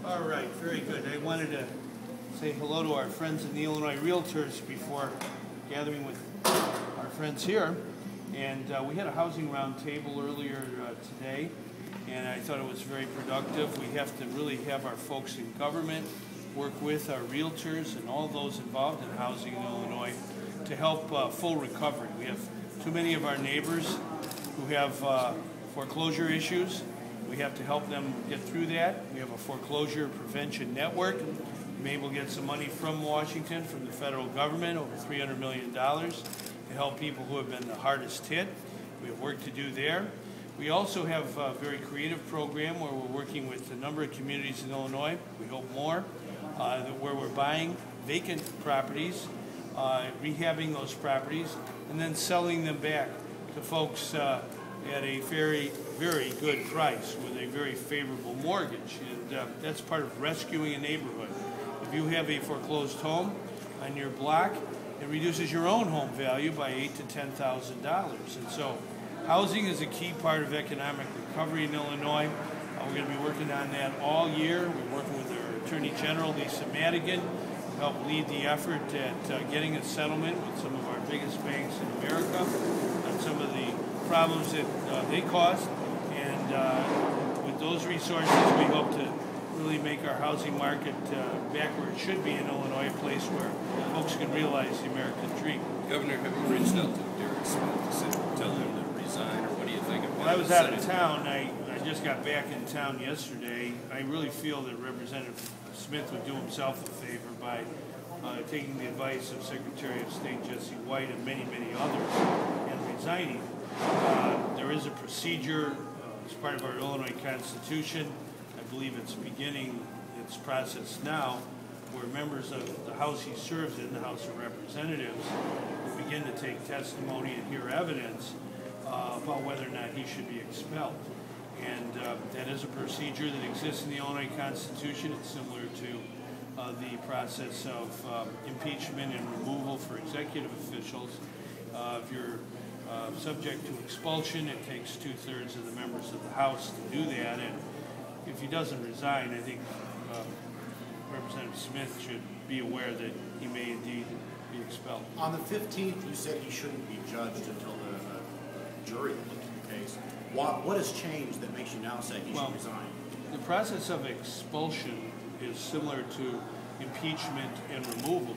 All right, very good. I wanted to say hello to our friends in the Illinois Realtors before gathering with our friends here. And we had a housing roundtable earlier today, and I thought it was very productive. We have to really have our folks in government work with our realtors and all those involved in housing in Illinois to help full recovery. We have too many of our neighbors who have foreclosure issues. We have to help them get through that. We have a foreclosure prevention network. We may able to get some money from Washington, from the federal government, over $300 million to help people who have been the hardest hit. We have work to do there. We also have a very creative program where we're working with a number of communities in Illinois. We hope more, where we're buying vacant properties, rehabbing those properties, and then selling them back to folks at a very, very good price with a very favorable mortgage. And that's part of rescuing a neighborhood. If you have a foreclosed home on your block, it reduces your own home value by $8,000 to $10,000. And so housing is a key part of economic recovery in Illinois. We're going to be working on that all year. We're working with our Attorney General, Lisa Madigan, to help lead the effort at getting a settlement with some of our biggest banks in America on some of the problems that they caused. And with those resources, we hope to really make our housing market back where it should be in Illinois, a place where folks can realize the American dream. Governor, have you reached out to Derek Smith to tell him to resign, or what do you think of him? Well, I was out of town. I just got back in town yesterday. I really feel that Representative Smith would do himself a favor by taking the advice of Secretary of State Jesse White and many, many others and resigning. There is a procedure as part of our Illinois Constitution. I believe it's beginning its process now, where members of the House he serves in, the House of Representatives, will begin to take testimony and hear evidence about whether or not he should be expelled. And that is a procedure that exists in the Illinois Constitution. It's similar to the process of impeachment and removal for executive officials. If you're subject to expulsion, it takes 2/3 of the members of the House to do that. And if he doesn't resign, I think Representative Smith should be aware that he may indeed be expelled. On the 15th, you said he shouldn't be judged until the jury looks at the case. What has changed that makes you now say he should resign? The process of expulsion is similar to impeachment and removal.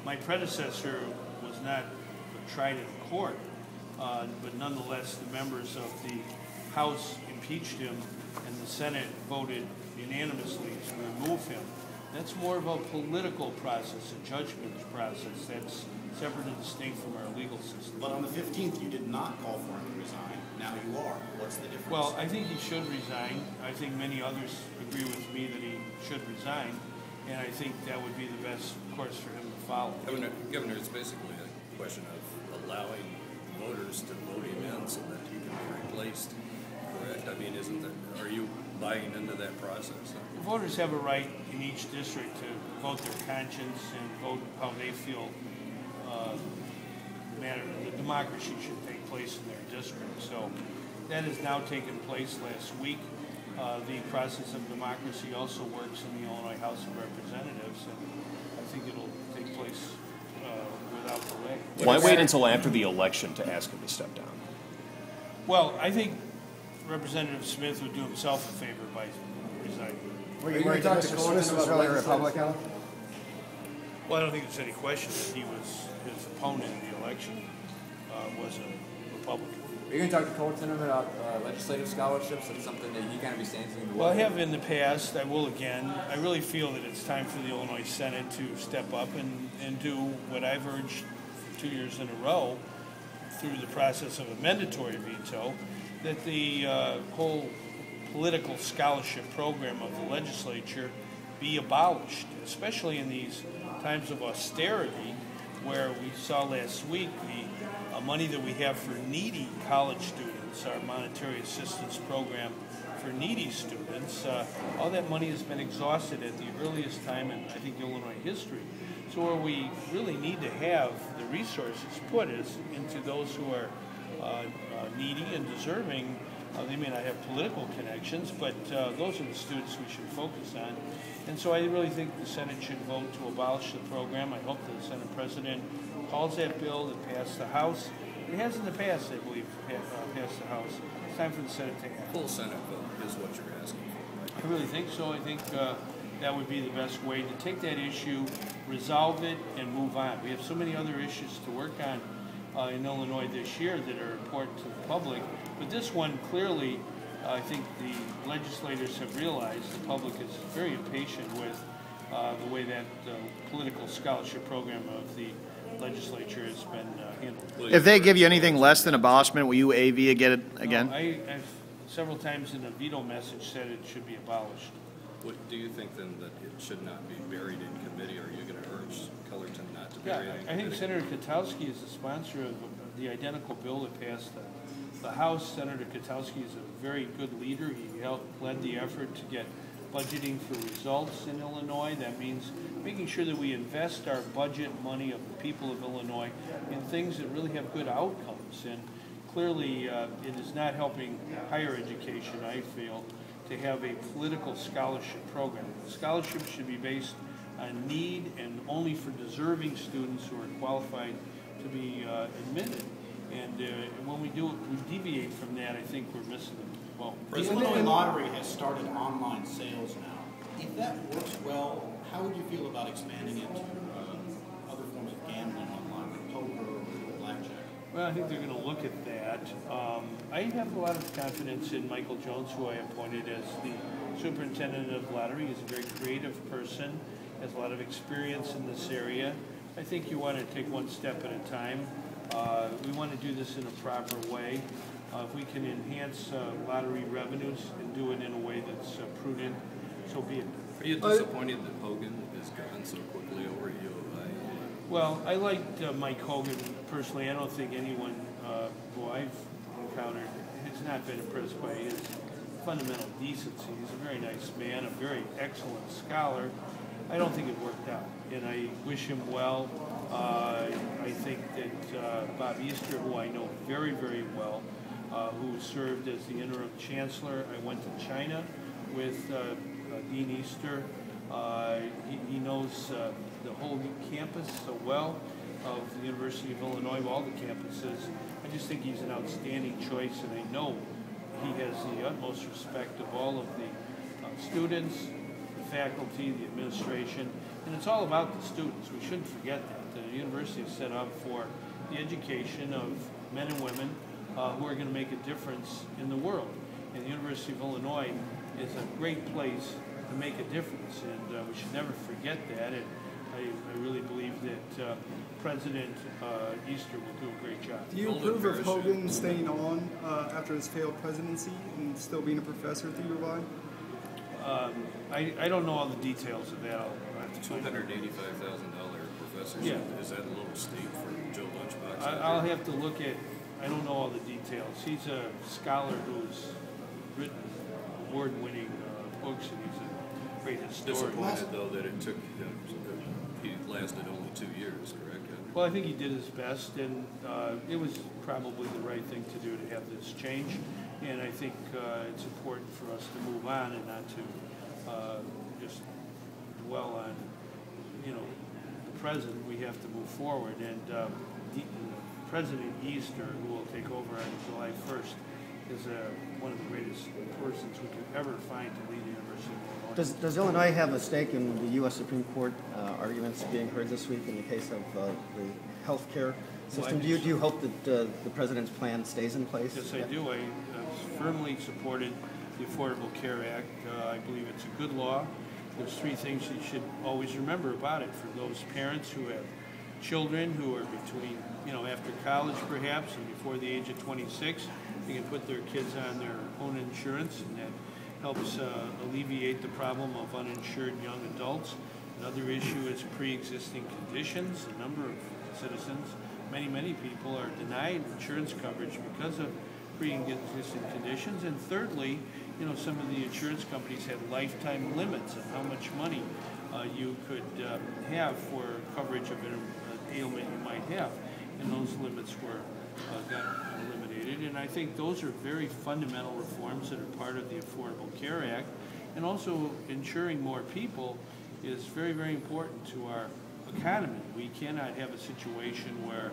My predecessor was not tried in court, but nonetheless the members of the House impeached him and the Senate voted unanimously to remove him. That's more of a political process, a judgment process that's separate and distinct from our legal system. But on the 15th, you did not call for him to resign. Now you are. What's the difference? Well, I think he should resign. I think many others agree with me that he should resign, and I think that would be the best course for him to follow. Governor, it's basically a question of allowing voters to vote him in so that he can be replaced. Correct? I mean, are you buying into that process? The voters have a right in each district to vote their conscience and vote how they feel the democracy should take place in their district. So that has now taken place last week. The process of democracy also works in the Illinois House of Representatives, and I think it'll take place without delay. Why wait until after the election to ask him to step down? Well, I think Representative Smith would do himself a favor by resigning. Were you worried that Mr. Smith was really Republican? Well, I don't think there's any question that his opponent in the election was a Republican. Are you going to talk to Colton about legislative scholarships? That's something that you kind of be saying to Well, I have in the past. I will again. I really feel that it's time for the Illinois Senate to step up and do what I've urged for 2 years in a row through the process of a mandatory veto, that the whole political scholarship program of the legislature be abolished, especially in these times of austerity, where we saw last week the money that we have for needy college students, our monetary assistance program for needy students, all that money has been exhausted at the earliest time in, I think, Illinois history. So where we really need to have the resources put is into those who are needy and deserving They may not have political connections, but those are the students we should focus on. And so I really think the Senate should vote to abolish the program. I hope the Senate President calls that bill that passed the House. It has in the past, I believe, passed the House. It's time for the Senate to act. Full Senate vote is what you're asking for, right? I really think so. I think that would be the best way to take that issue, resolve it, and move on. We have so many other issues to work on in Illinois this year that are important to the public. But this one, clearly, I think the legislators have realized the public is very impatient with the way that political scholarship program of the legislature has been handled. If they give you anything less than abolishment, will you AV get it again? No, I've several times in a veto message said it should be abolished. What, do you think then that it should not be buried in committee, or are you going to urge Cullerton not to bury it in committee? I think Senator Katowski is the sponsor of the identical bill that passed the House. Senator Katowski is a very good leader. He led the effort to get budgeting for results in Illinois. That means making sure that we invest our budget money of the people of Illinois in things that really have good outcomes. And clearly, it is not helping higher education, I feel, to have a political scholarship program. Scholarships should be based on need and only for deserving students who are qualified to be admitted. And when we do it, we deviate from that, I think we're missing it. Well, The Illinois Lottery has started online sales now. If that works well, how would you feel about expanding it to other forms of gambling online, like poker or blackjack? Well, I think they're going to look at that. I have a lot of confidence in Michael Jones, who I appointed as the superintendent of lottery. He's a very creative person, has a lot of experience in this area. I think you want to take one step at a time. We want to do this in a proper way. If we can enhance lottery revenues and do it in a way that's prudent, so be it. Are you disappointed that Hogan is gone so quickly over at U of I? Well, I liked Mike Hogan personally. I don't think anyone who I've encountered has not been impressed by his fundamental decency. He's a very nice man, a very excellent scholar. I don't think it worked out, and I wish him well. I think that Bob Easter, who I know very, very well, who served as the interim chancellor. I went to China with Dean Easter. He knows the whole campus so well of the University of Illinois, all the campuses. I just think he's an outstanding choice, and I know he has the utmost respect of all of the students, the faculty, the administration, and it's all about the students. We shouldn't forget that. The university is set up for the education of men and women who are going to make a difference in the world. And the University of Illinois is a great place to make a difference, and we should never forget that. And I really believe that President Easter will do a great job. Do you approve of Hogan staying on after his failed presidency and still being a professor at the U of I? I don't know all the details of that. I'll have to find out. $285,000 professors. Yeah. Is that a little steep for Joe Lunchbox? I'll have to look at, I don't know all the details. He's a scholar who's written award-winning books, and he's a great historian. Disappointed, though, that it took, he lasted only 2 years, correct? Well, I think he did his best, and it was probably the right thing to do to have this change. And I think it's important for us to move on and not to just dwell on, the present. We have to move forward. And President Easter, who will take over on July 1st, is one of the greatest persons we could ever find to lead the University of Illinois. Does Illinois have a stake in the U.S. Supreme Court arguments being heard this week in the case of the health care system? Well, do you hope that the president's plan stays in place? Yes, I do. I firmly supported the Affordable Care Act. I believe it's a good law. There's three things you should always remember about it. For those parents who have children who are between, after college perhaps and before the age of 26, they can put their kids on their own insurance, and that helps alleviate the problem of uninsured young adults. Another issue is pre-existing conditions. A number of citizens, many people are denied insurance coverage because of pre-existing conditions. And thirdly, some of the insurance companies had lifetime limits on how much money you could have for coverage of an ailment you might have. And those limits were got eliminated. integrated, and I think those are very fundamental reforms that are part of the Affordable Care Act, and also ensuring more people is very, very important to our economy. We cannot have a situation where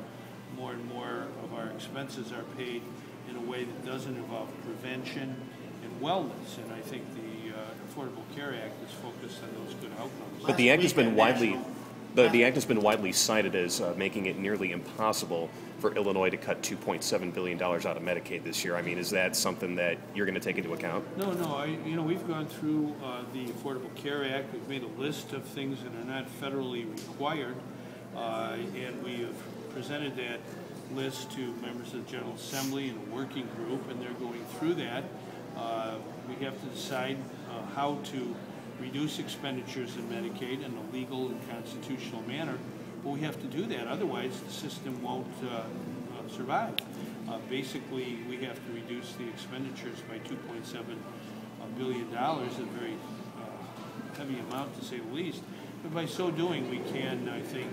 more and more of our expenses are paid in a way that doesn't involve prevention and wellness, and I think the Affordable Care Act is focused on those good outcomes. But the act has been widely, the act has been widely cited as making it nearly impossible for Illinois to cut $2.7 billion out of Medicaid this year. I mean, is that something that you're going to take into account? No. We've gone through the Affordable Care Act. We've made a list of things that are not federally required, and we have presented that list to members of the General Assembly and a working group, and they're going through that. We have to decide how to reduce expenditures in Medicaid in a legal and constitutional manner, but we have to do that. Otherwise, the system won't survive. Basically, we have to reduce the expenditures by $2.7 billion, a very heavy amount to say the least. But by so doing, we can, I think,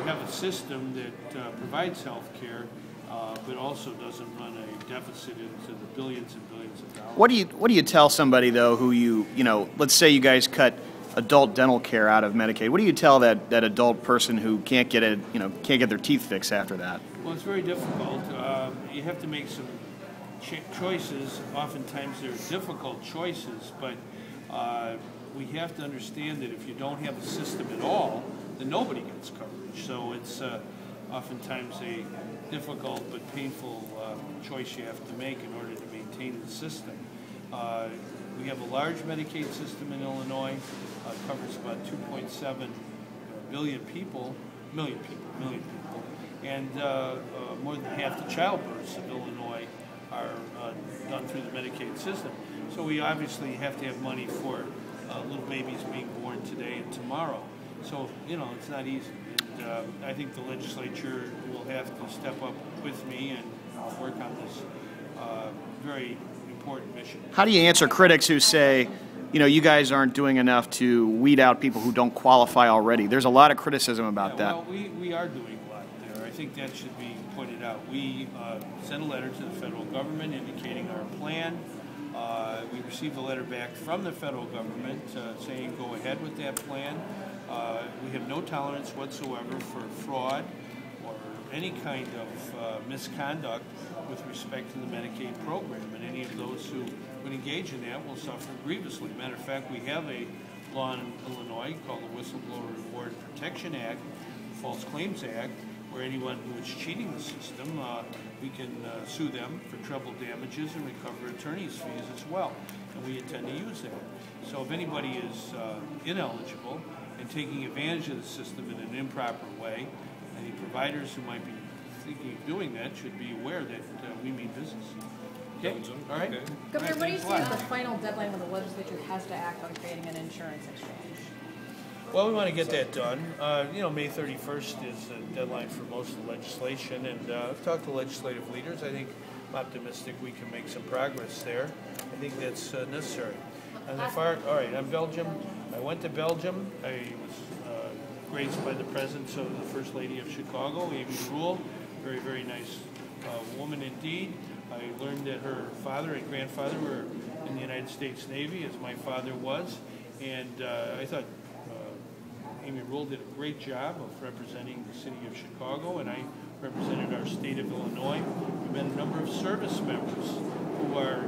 have a system that provides health care, but also doesn't run a deficit into the billions and billions of dollars. What do you tell somebody though who let's say you guys cut adult dental care out of Medicaid? What do you tell that adult person who can't get their teeth fixed after that? Well, it's very difficult. You have to make some choices. Oftentimes they're difficult choices, but we have to understand that if you don't have a system at all, then nobody gets coverage. So it's oftentimes a difficult but painful choice you have to make in order to maintain the system. We have a large Medicaid system in Illinois. It covers about 2.7 million people, and more than half the childbirths in Illinois are done through the Medicaid system. So we obviously have to have money for little babies being born today and tomorrow. So, it's not easy. And I think the legislature will have to step up with me and work on this very important mission. How do you answer critics who say, you guys aren't doing enough to weed out people who don't qualify already? There's a lot of criticism about that. Well, we are doing a lot there. I think that should be pointed out. We sent a letter to the federal government indicating our plan. We received a letter back from the federal government saying go ahead with that plan. We have no tolerance whatsoever for fraud or any kind of misconduct with respect to the Medicaid program, and any of those who would engage in that will suffer grievously. Matter of fact, we have a law in Illinois called the Whistleblower Reward Protection Act, the False Claims Act, where anyone who is cheating the system, we can sue them for treble damages and recover attorney's fees as well. And we intend to use that. So if anybody is ineligible and taking advantage of the system in an improper way, any providers who might be thinking of doing that should be aware that we mean business. Okay? All right? Okay. Governor, what do you see as the final deadline when the legislature has to act on creating an insurance exchange? Well, we want to get that done. May 31st is the deadline for most of the legislation, and I've talked to legislative leaders. I think I'm optimistic we can make some progress there. I think that's necessary. All right, on Belgium, I went to Belgium. I was graced by the presence of the First Lady of Chicago, Amy Rule, very, very nice woman indeed. I learned that her father and grandfather were in the United States Navy, as my father was, and I thought Amy Rule did a great job of representing the city of Chicago, and I represented our state of Illinois. We met a number of service members who are